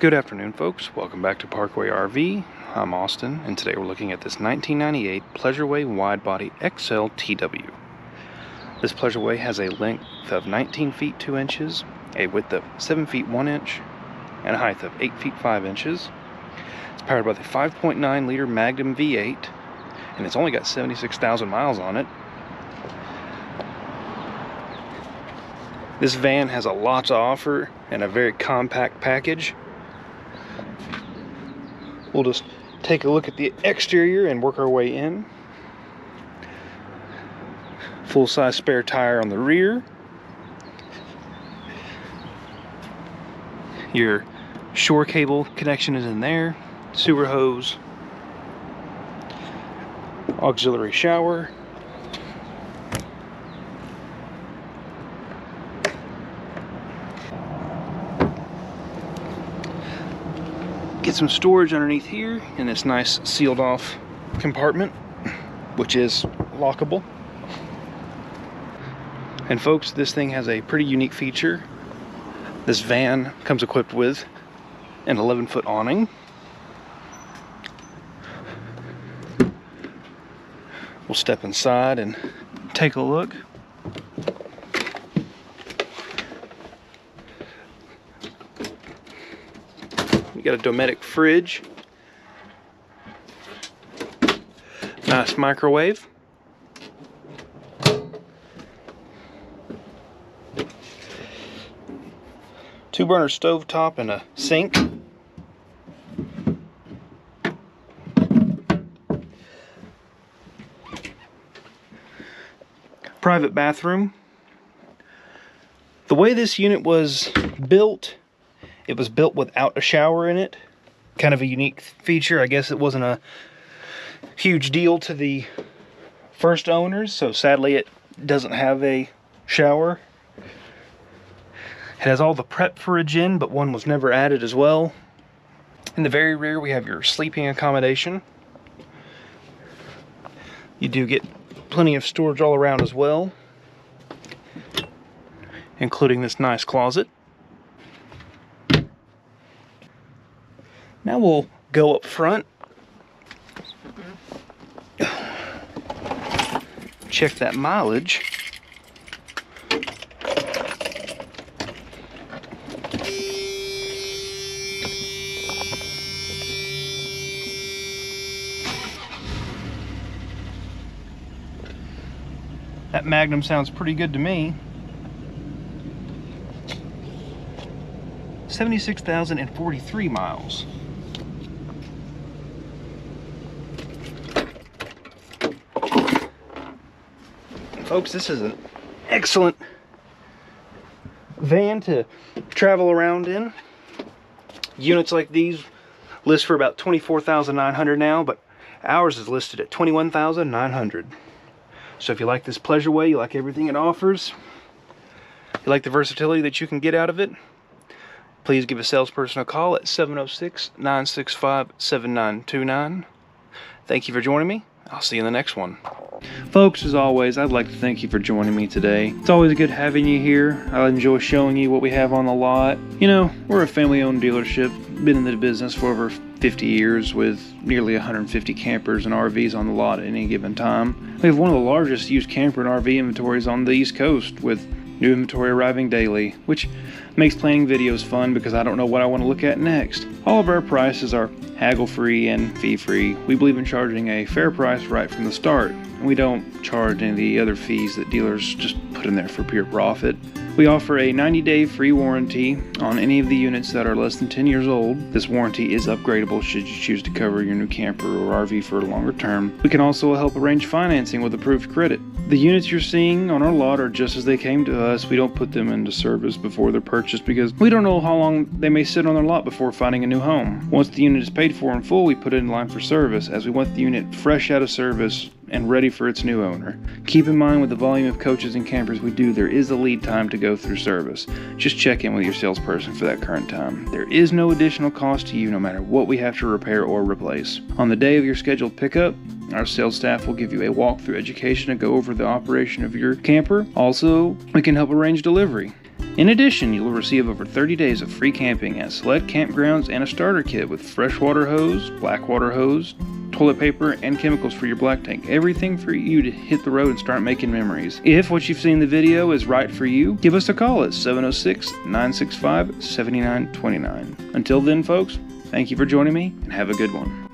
Good afternoon, folks. Welcome back to Parkway RV. I'm Austin, and today we're looking at this 1998 Pleasureway Widebody XL TW. This Pleasureway has a length of 19 feet 2 inches, a width of 7 feet 1 inch, and a height of 8 feet 5 inches. It's powered by the 5.9 liter Magnum V8, and it's only got 76,000 miles on it. This van has a lot to offer and a very compact package. We'll just take a look at the exterior and work our way in. Full-size spare tire on the rear. Your shore cable connection is in there. Sewer hose. Auxiliary shower. Get some storage underneath here in this nice sealed off compartment, which is lockable. And folks, this thing has a pretty unique feature. This van comes equipped with an 11-foot awning. We'll step inside and take a look. We got a Dometic fridge, nice microwave, two-burner stovetop and a sink, private bathroom. The way this unit was built, it was built without a shower in it. Kind of a unique feature. I guess it wasn't a huge deal to the first owners, so sadly it doesn't have a shower. It has all the prep fridge in, but one was never added as well. In the very rear we have your sleeping accommodation. You do get plenty of storage all around as well, including this nice closet. Now we'll go up front, check that mileage. That Magnum sounds pretty good to me. 76,043 miles. Folks, this is an excellent van to travel around in. Units like these list for about $24,900 now, but ours is listed at $21,900. So if you like this Pleasureway, you like everything it offers, you like the versatility that you can get out of it, please give a salesperson a call at 706-965-7929. Thank you for joining me. I'll see you in the next one. Folks, as always, I'd like to thank you for joining me today. It's always good having you here. I enjoy showing you what we have on the lot. You know, we're a family-owned dealership, been in the business for over 50 years with nearly 150 campers and RVs on the lot at any given time. We have one of the largest used camper and RV inventories on the East Coast, with new inventory arriving daily, which makes planning videos fun because I don't know what I want to look at next. All of our prices are haggle-free and fee-free. We believe in charging a fair price right from the start. We don't charge any of the other fees that dealers just put in there for pure profit. We offer a 90-day free warranty on any of the units that are less than 10 years old. This warranty is upgradable should you choose to cover your new camper or RV for a longer term. We can also help arrange financing with approved credit. The units you're seeing on our lot are just as they came to us. We don't put them into service before they're purchased because we don't know how long they may sit on their lot before finding a new home. Once the unit is paid for in full, we put it in line for service, as we want the unit fresh out of service and ready for its new owner. Keep in mind, with the volume of coaches and campers we do, there is a lead time to go through service. Just check in with your salesperson for that current time. There is no additional cost to you no matter what we have to repair or replace. On the day of your scheduled pickup, our sales staff will give you a walkthrough education to go over the operation of your camper. Also, we can help arrange delivery. In addition, you will receive over 30 days of free camping at select campgrounds and a starter kit with freshwater hose, blackwater hose, toilet paper, and chemicals for your black tank. Everything for you to hit the road and start making memories. If what you've seen in the video is right for you, give us a call at 706-965-7929. Until then, folks, thank you for joining me and have a good one.